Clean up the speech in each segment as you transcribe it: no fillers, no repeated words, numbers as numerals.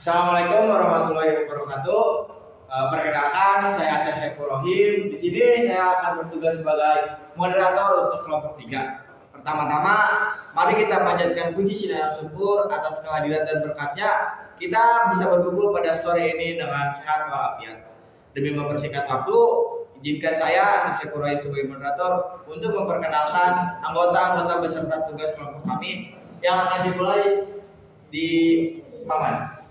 Assalamualaikum warahmatullahi wabarakatuh. Perkenalkan, saya Asep Syafurohim. Di sini saya akan bertugas sebagai moderator untuk kelompok 3. Pertama-tama, mari kita panjatkan puji sinar syukur atas kehadiran dan berkatnya. Kita bisa berkumpul pada sore ini dengan sehat walafiat. Demi mempersingkat waktu, izinkan saya Asep Syafurohim sebagai moderator untuk memperkenalkan anggota-anggota beserta tugas kelompok kami yang akan dimulai di Maman.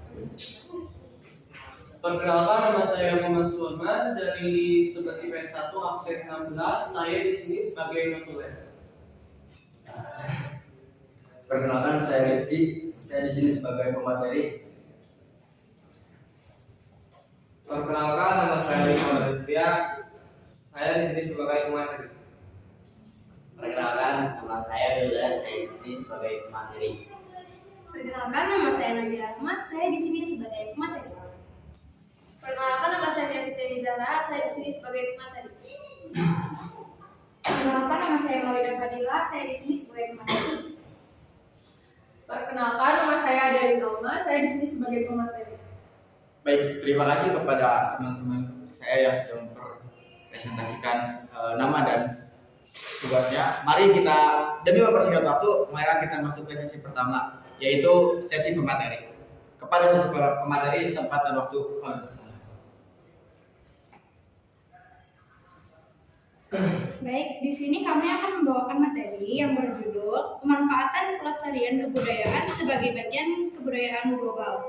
Perkenalkan, nama saya Muhammad Sulman dari 11 IPS 1 absen 16. Saya di sini sebagai notulen. Perkenalkan, saya Rifki. Saya di sini sebagai pemateri. Perkenalkan, nama saya Rifki Lutfia. Saya di sini sebagai pemateri. Perkenalkan, nama saya Dula. Saya di sini sebagai pemateri. Perkenalkan, nama saya Nabila Ahmad. Saya di sini sebagai pemateri. Perkenalkan, nama saya Fitri Zara. Saya di sini sebagai pemateri. Perkenalkan, nama saya Maulida Fadila. Saya di sini sebagai pemateri. Perkenalkan, nama saya Adeli Noma. Saya di sini sebagai pemateri. Baik, terima kasih kepada teman-teman saya yang sudah mempresentasikan nama dan tugasnya. Mari kita, demi mempersingkat waktu, mari kita masuk ke sesi pertama, yaitu sesi pemateri. Kepada sesi pemateri, tempat dan waktu bersama. Baik, di sini kami akan membawakan materi yang berjudul Pemanfaatan Pelestarian Kebudayaan sebagai Bagian Kebudayaan Global.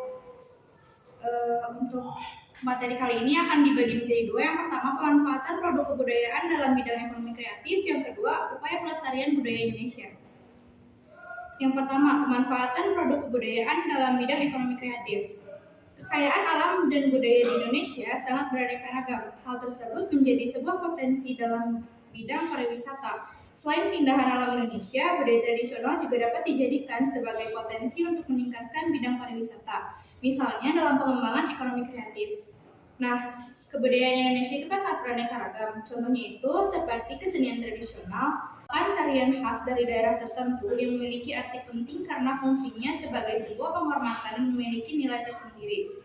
Untuk materi kali ini akan dibagi menjadi dua. Yang pertama, pemanfaatan produk kebudayaan dalam bidang ekonomi kreatif. Yang kedua, upaya pelestarian budaya Indonesia. Yang pertama, pemanfaatan produk kebudayaan dalam bidang ekonomi kreatif. Kekayaan alam dan budaya di Indonesia sangat beraneka ragam. Hal tersebut menjadi sebuah potensi dalam bidang pariwisata. Selain keindahan alam Indonesia, budaya tradisional juga dapat dijadikan sebagai potensi untuk meningkatkan bidang pariwisata. Misalnya dalam pengembangan ekonomi kreatif. Nah, kebudayaan Indonesia itu kan sangat beraneka ragam. Contohnya itu seperti kesenian tradisional, tarian khas dari daerah tertentu yang memiliki arti penting karena fungsinya sebagai sebuah penghormatan dan memiliki nilai tersendiri.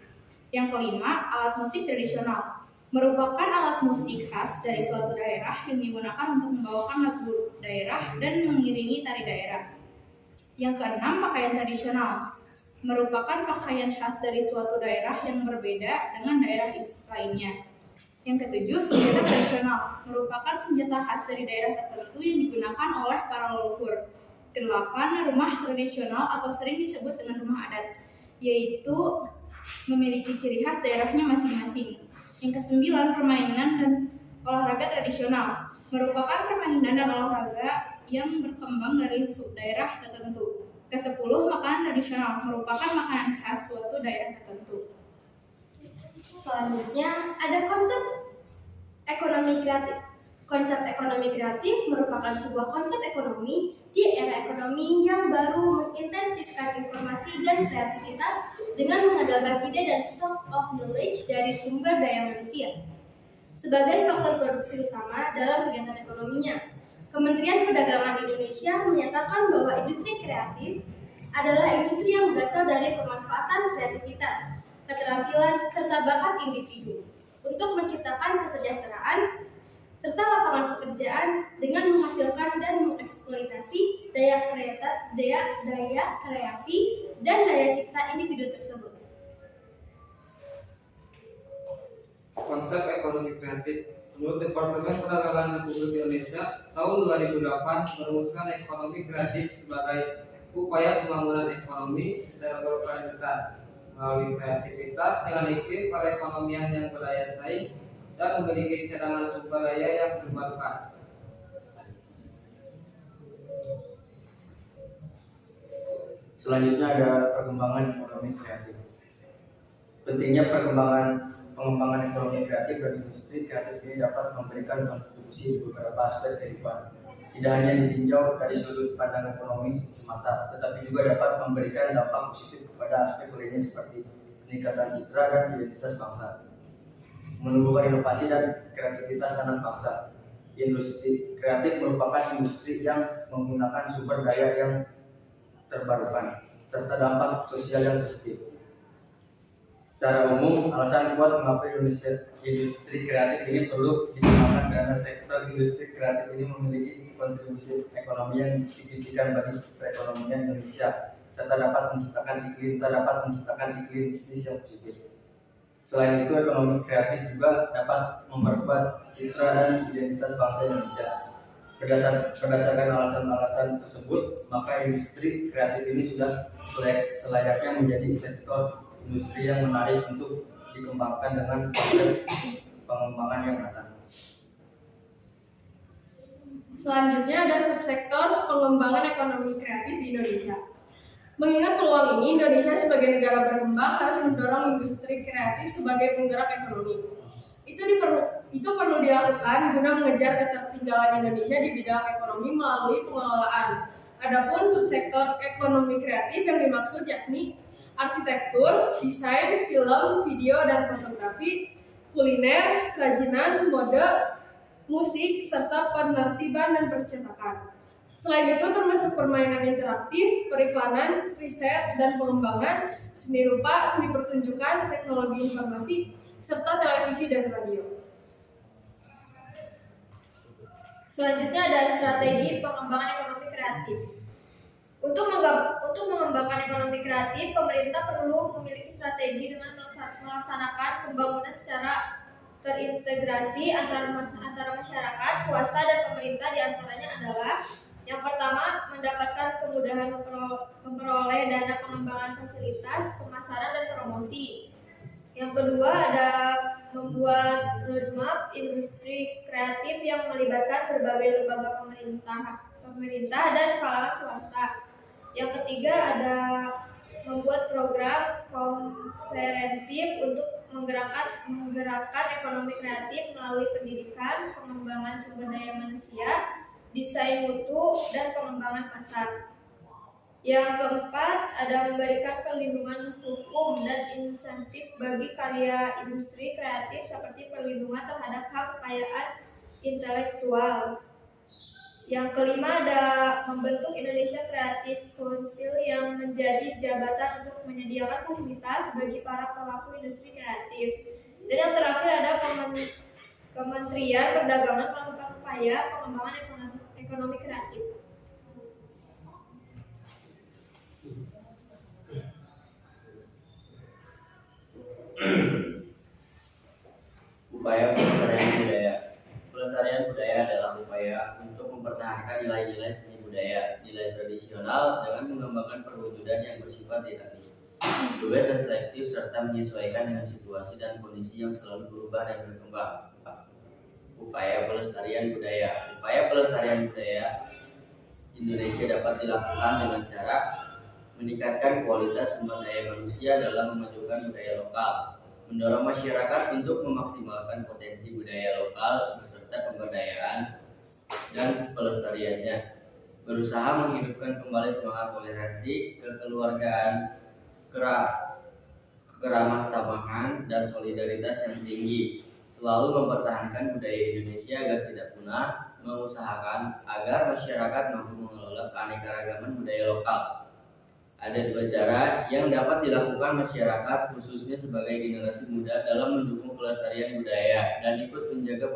Yang kelima, alat musik tradisional merupakan alat musik khas dari suatu daerah yang digunakan untuk membawakan lagu daerah dan mengiringi tari daerah. Yang keenam, pakaian tradisional merupakan pakaian khas dari suatu daerah yang berbeda dengan daerah lainnya. Yang ketujuh, senjata tradisional merupakan senjata khas dari daerah tertentu yang digunakan oleh para leluhur. Kedelapan, rumah tradisional atau sering disebut dengan rumah adat, yaitu memiliki ciri khas daerahnya masing-masing. Yang kesembilan, permainan dan olahraga tradisional merupakan permainan dan olahraga yang berkembang dari daerah tertentu. Kesepuluh, makanan tradisional merupakan makanan khas suatu daerah tertentu. Selanjutnya ada konsep ekonomi kreatif. Konsep ekonomi kreatif merupakan sebuah konsep ekonomi di era ekonomi yang baru mengintensifkan informasi dan kreativitas dengan mengandalkan ide dan stock of knowledge dari sumber daya manusia sebagai faktor produksi utama dalam kegiatan ekonominya. Kementerian Perdagangan Indonesia menyatakan bahwa industri kreatif adalah industri yang berasal dari pemanfaatan kreativitas, keterampilan, serta bakat individu untuk menciptakan kesejahteraan serta lapangan pekerjaan dengan menghasilkan dan mengeksploitasi daya kreasi dan daya cipta individu tersebut. Konsep ekonomi kreatif. Menurut Departemen Perdagangan Republik Indonesia, tahun 2008 merumuskan ekonomi kreatif sebagai upaya pembangunan ekonomi secara berkelanjutan melalui kreativitas dengan iklim perekonomian yang berdaya saing dan memiliki cadangan sumber daya yang terbarukan. Selanjutnya ada perkembangan ekonomi kreatif. Pentingnya pengembangan ekonomi kreatif dan industri kreatif ini dapat memberikan kontribusi di beberapa aspek kehidupan. Tidak hanya ditinjau dari sudut pandang ekonomi semata, tetapi juga dapat memberikan dampak positif kepada aspek lainnya seperti peningkatan citra dan identitas bangsa, menumbuhkan inovasi dan kreativitas anak bangsa. Industri kreatif merupakan industri yang menggunakan sumber daya yang terbarukan serta dampak sosial yang positif. Secara umum, alasan kuat mengapa industri kreatif ini perlu dikembangkan karena sektor industri kreatif ini memiliki kontribusi ekonomi yang signifikan bagi perekonomian Indonesia serta dapat menciptakan iklim bisnis yang positif. Selain itu, ekonomi kreatif juga dapat memperkuat citra dan identitas bangsa Indonesia. Berdasarkan alasan-alasan tersebut, maka industri kreatif ini sudah selayaknya menjadi sektor industri yang menarik untuk dikembangkan dengan konsep pengembangan yang matang. Selanjutnya ada subsektor pengembangan ekonomi kreatif di Indonesia. Mengingat peluang ini, Indonesia sebagai negara berkembang harus mendorong industri kreatif sebagai penggerak ekonomi. Itu perlu dilakukan guna mengejar ketertinggalan Indonesia di bidang ekonomi melalui pengelolaan. Adapun subsektor ekonomi kreatif yang dimaksud yakni arsitektur, desain, film, video dan fotografi, kuliner, kerajinan, mode, musik, serta penertiban dan percetakan. Selain itu termasuk permainan interaktif, periklanan, riset dan pengembangan, seni rupa, seni pertunjukan, teknologi informasi, serta televisi dan radio. Selanjutnya ada strategi pengembangan ekonomi kreatif. Untuk mengembangkan ekonomi kreatif, pemerintah perlu memiliki strategi dengan melaksanakan pembangunan secara terintegrasi antara masyarakat, swasta, dan pemerintah. Di antaranya adalah yang pertama, mendapatkan kemudahan memperoleh dana pengembangan fasilitas, pemasaran, dan promosi. Yang kedua ada membuat roadmap industri kreatif yang melibatkan berbagai lembaga pemerintah dan kalangan swasta. Yang ketiga ada membuat program komprehensif untuk menggerakkan ekonomi kreatif melalui pendidikan, pengembangan sumber daya manusia, desain mutu, dan pengembangan pasar. Yang keempat ada memberikan perlindungan hukum dan insentif bagi karya industri kreatif seperti perlindungan terhadap hak kekayaan intelektual. Yang kelima ada membentuk Indonesia Creative Council yang menjadi jabatan untuk menyediakan fasilitas bagi para pelaku industri kreatif. Dan yang terakhir ada Kementerian Perdagangan melakukan upaya pengembangan ekonomi kreatif. Upaya pelestarian budaya. Pelestarian budaya adalah upaya untuk mempertahankan nilai-nilai seni budaya, nilai tradisional dengan mengembangkan perwujudan yang bersifat dinamis, luas dan selektif serta menyesuaikan dengan situasi dan kondisi yang selalu berubah dan berkembang. Upaya pelestarian budaya. Upaya pelestarian budaya Indonesia dapat dilakukan dengan cara meningkatkan kualitas sumber daya manusia dalam memajukan budaya lokal, mendorong masyarakat untuk memaksimalkan potensi budaya lokal beserta pemberdayaan dan pelestariannya, berusaha menghidupkan kembali semangat toleransi, kekeluargaan, kekeramahan dan solidaritas yang tinggi, selalu mempertahankan budaya Indonesia agar tidak punah, mengusahakan agar masyarakat mampu mengelola keanekaragaman budaya lokal. Ada dua cara yang dapat dilakukan masyarakat khususnya sebagai generasi muda dalam mendukung pelestarian budaya dan ikut menjaga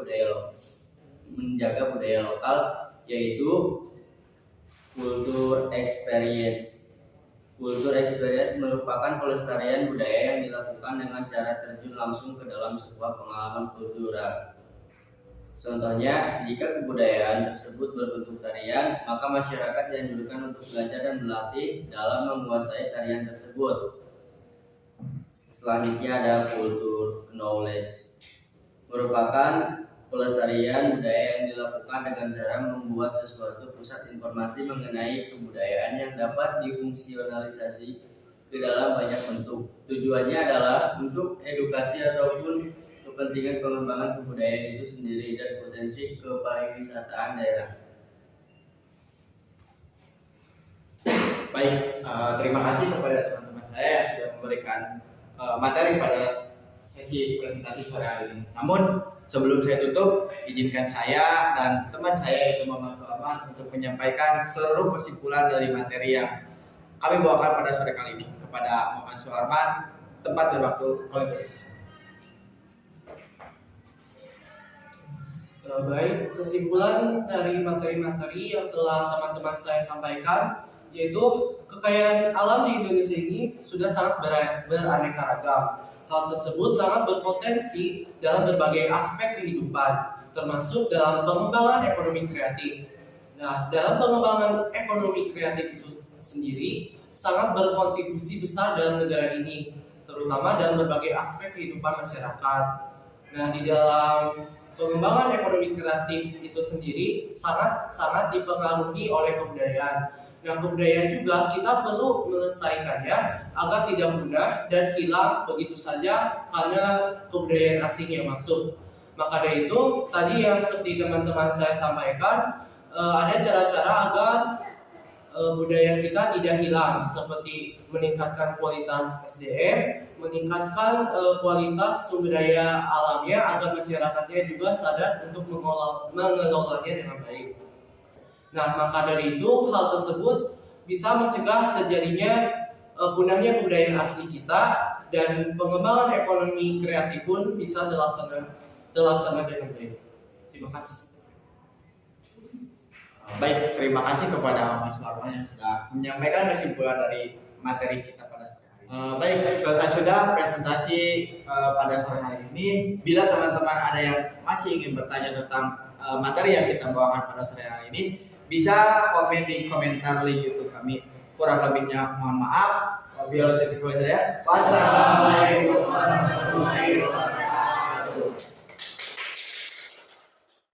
budaya lokal, yaitu kultur experience. Kultur experience merupakan pelestarian budaya yang dilakukan dengan cara terjun langsung ke dalam sebuah pengalaman kultural. Contohnya, jika kebudayaan tersebut berbentuk tarian, maka masyarakat dianjurkan untuk belajar dan berlatih dalam menguasai tarian tersebut. Selanjutnya ada kultur knowledge. Merupakan pelestarian budaya yang dilakukan dengan cara membuat sesuatu pusat informasi mengenai kebudayaan yang dapat difungsionalisasi ke dalam banyak bentuk. Tujuannya adalah untuk edukasi ataupun kepentingan pengembangan kebudayaan itu sendiri dan potensi kepariwisataan daerah. Baik, terima kasih kepada teman-teman saya yang sudah memberikan materi pada sesi presentasi sore hari ini. Namun sebelum saya tutup, izinkan saya dan teman saya yaitu Maman Sulaiman untuk menyampaikan seluruh kesimpulan dari materi yang kami bawakan pada sore kali ini. Kepada Maman Sulaiman, tempat dan waktu. Baik, kesimpulan dari materi-materi yang telah teman-teman saya sampaikan yaitu kekayaan alam di Indonesia ini sudah sangat beraneka ragam. Hal tersebut sangat berpotensi dalam berbagai aspek kehidupan, termasuk dalam pengembangan ekonomi kreatif. Nah, dalam pengembangan ekonomi kreatif itu sendiri sangat berkontribusi besar dalam negara ini, terutama dalam berbagai aspek kehidupan masyarakat. Nah, di dalam pengembangan ekonomi kreatif itu sendiri sangat dipengaruhi oleh kebudayaan. Nah, kebudayaan juga kita perlu melestarikannya agar tidak punah dan hilang begitu saja karena kebudayaan asing yang masuk. Maka dari itu, tadi yang seperti teman-teman saya sampaikan, ada cara-cara agar budaya kita tidak hilang, seperti meningkatkan kualitas SDM, meningkatkan kualitas sumber daya alamnya agar masyarakatnya juga sadar untuk mengelolanya dengan baik. Nah, maka dari itu hal tersebut bisa mencegah terjadinya punahnya kebudayaan asli kita dan pengembangan ekonomi kreatif pun bisa terlaksana dengan baik. Terima kasih. Baik, terima kasih kepada Mas Marwan yang sudah menyampaikan kesimpulan dari materi kita pada sore hari ini. Baik, selesai sudah presentasi pada sore hari ini. Bila teman-teman ada yang masih ingin bertanya tentang materi yang kita bawakan pada sore hari ini, bisa komen di komentar link YouTube kami. Kurang lebihnya mohon maaf. Wassalamualaikum warahmatullahi wabarakatuh.